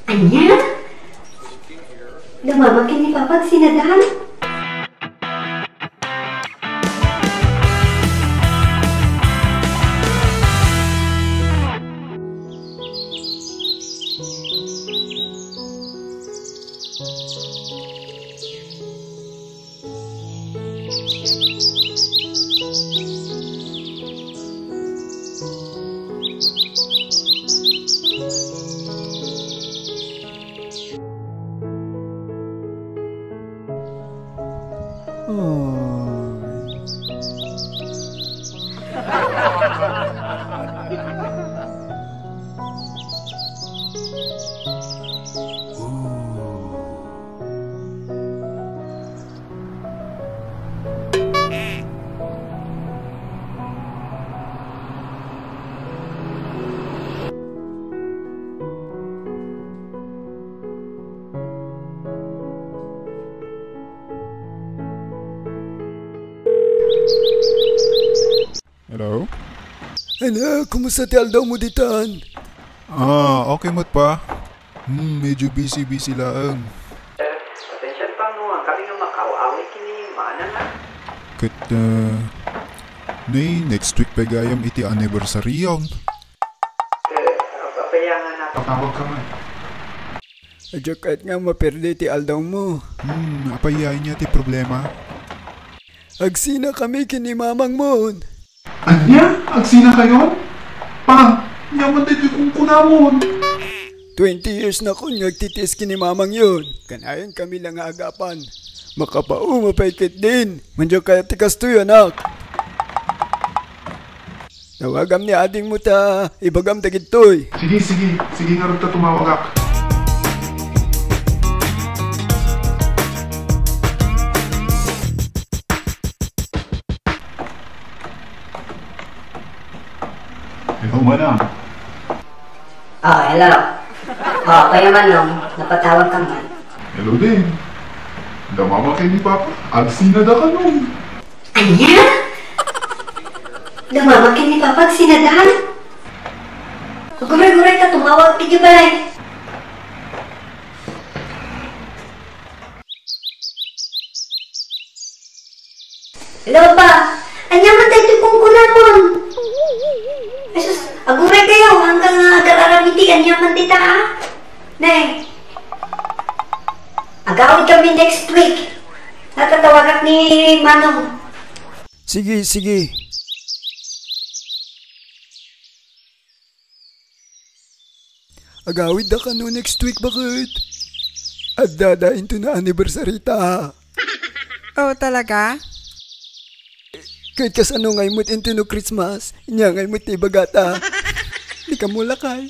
Anya? Namamakin ni Papa sinadahan? Hello? Ano, kumusta ti aldaw mo ditan? Okay mo't pa. Medyo busy lang. Pasensya pa mo, ang kami nga makaw-away kini, mana na. Kat, next week pa gayam iti anniversary yun. Papayangan na. Patawag ka man. Adyo kahit nga maperde ti aldaw mo. Apayay niya ti problema. Agsina kami kini mamang mon. Anya? Agsina kayo? Pa, yaman tayo kung kunamon. 20 years na ko nagtitis kini mamang yun. Kanayan kami lang agapan. Makapao mapaikit din. Mandiyo kaya tikas to yun, anak. Nawagam ni ading mo ta. Ibagam dagit to'y. Sige nga rin ta tumawag ak. Hello, madam. Hello. Kaya man nung napatawag ka man. Hello din. Namamakin ni Papa. Agsina da ka nun. Anya? Namamakin ni Papa sinadahan? Guray-guray ka tumawag ti Jubay. Hello pa. Anya man tayo kung kunamon. Asus, aguray kayo hanggang agar-aramiti. Anya man tita ha? Nay. Agawin kami next week. Natatawagak ni Manong. Sige. Agawid da ka no next week, bakit? At dadain to na anniversary ta. Oh, talaga? Kahit kasano ngay mo't into no Christmas, inya ngay mo't ibagata. Di ka mula kay.